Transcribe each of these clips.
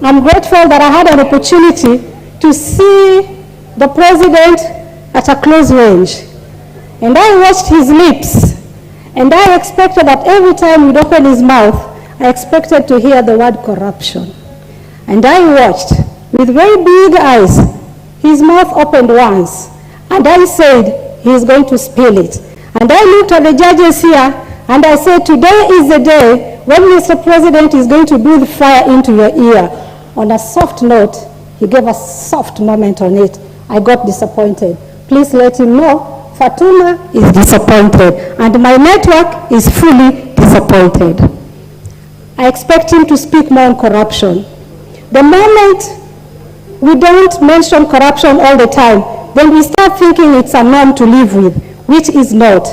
I'm grateful that I had an opportunity to see the president at a close range. And I watched his lips, and I expected that every time he'd open his mouth, I expected to hear the word corruption. And I watched with very big eyes. His mouth opened once, and I said, he is going to spill it. And I looked at the judges here, and I said, today is the day when Mr. President is going to breathe fire into your ear. On a soft note, he gave a soft moment on it. I got disappointed. Please let him know, Fatuma is disappointed, and my network is fully disappointed. I expect him to speak more on corruption. The moment we don't mention corruption all the time, then we start thinking it's a norm to live with, which is not.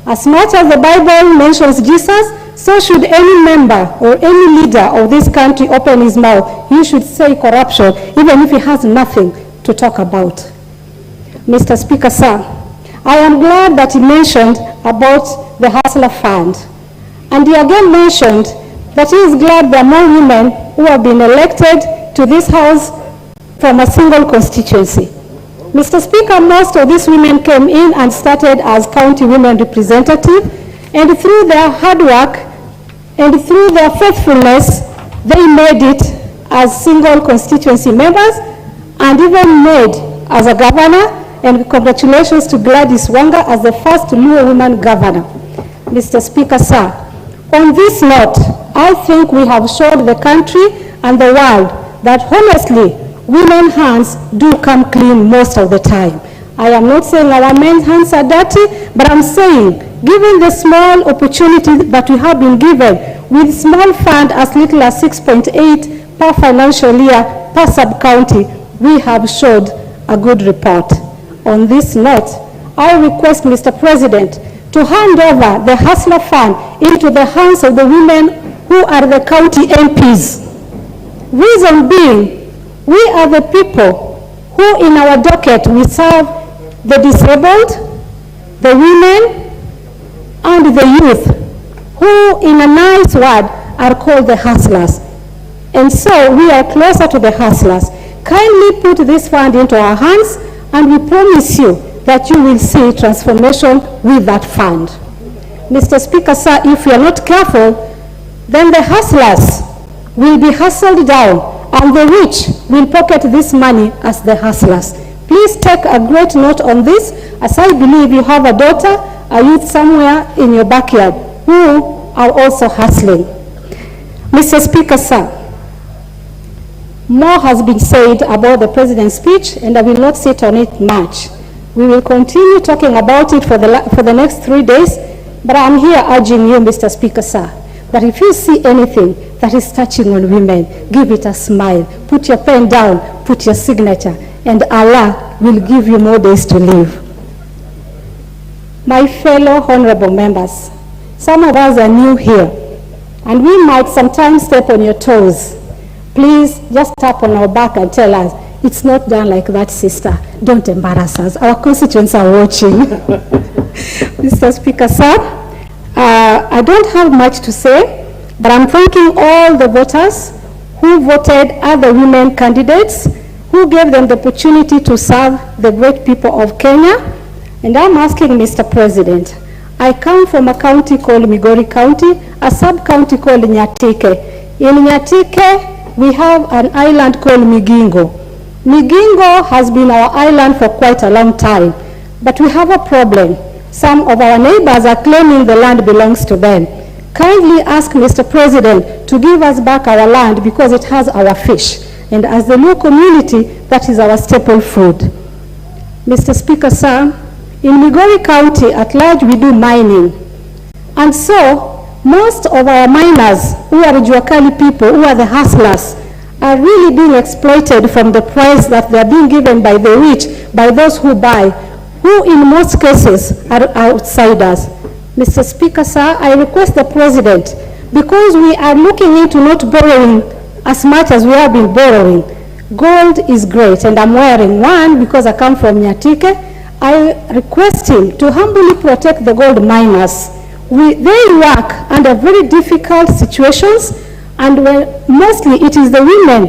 As much as the Bible mentions Jesus, so should any member or any leader of this country open his mouth, he should say corruption, even if he has nothing to talk about. Mr. Speaker, sir, I am glad that he mentioned about the Hustler Fund. And he again mentioned that he is glad there are more women who have been elected to this house from a single constituency. Mr. Speaker, most of these women came in and started as county women representatives, and through their hard work and through their faithfulness, they made it as single constituency members and even made as a governor. And congratulations to Gladys Wanga as the first Luo woman governor. Mr. Speaker, sir, on this note, I think we have showed the country and the world that honestly, women's hands do come clean most of the time. I am not saying our men's hands are dirty, but I'm saying, given the small opportunity that we have been given, with small fund as little as 6.8 per financial year per sub-county, we have showed a good report. On this note, I request Mr. President to hand over the Hustler Fund into the hands of the women who are the county MPs. Reason being, we are the people who in our docket we serve the disabled, the women, and the youth, who in a nice word are called the hustlers. And so we are closer to the hustlers. Kindly put this fund into our hands, and we promise you that you will see transformation with that fund. Mr. Speaker, sir, if we are not careful, then the hustlers will be hustled down, and the rich will pocket this money as the hustlers. Please take a great note on this, as I believe you have a daughter, a youth somewhere in your backyard who are also hustling. Mr. Speaker, sir, more has been said about the President's speech, and I will not sit on it much. We will continue talking about it for the next 3 days, but I'm here urging you, Mr. Speaker, sir, that if you see anything that is touching on women, give it a smile, put your pen down, put your signature, and Allah will give you more days to live. My fellow honorable members, some of us are new here, and we might sometimes step on your toes. Please just tap on our back and tell us, it's not done like that, sister. Don't embarrass us. Our constituents are watching. Mr. Speaker, sir, I don't have much to say, but I'm thanking all the voters who voted other women candidates, who gave them the opportunity to serve the great people of Kenya. And I'm asking Mr. President, I come from a county called Migori County, a sub-county called Nyatike. In Nyatike, we have an island called Migingo. Migingo has been our island for quite a long time, but we have a problem. Some of our neighbors are claiming the land belongs to them. Kindly ask Mr. President to give us back our land because it has our fish. And as the Luo community, that is our staple food. Mr. Speaker, sir, in Migori County at large we do mining. And so, most of our miners, who are Juakali people, who are the hustlers, are really being exploited from the price that they are being given by the rich, by those who buy, who in most cases are outsiders. Mr. Speaker, sir, I request the President, because we are looking into not borrowing as much as we have been borrowing. Gold is great, and I'm wearing one because I come from Nyatike. I request him to humbly protect the gold miners. They work under very difficult situations, and mostly it is the women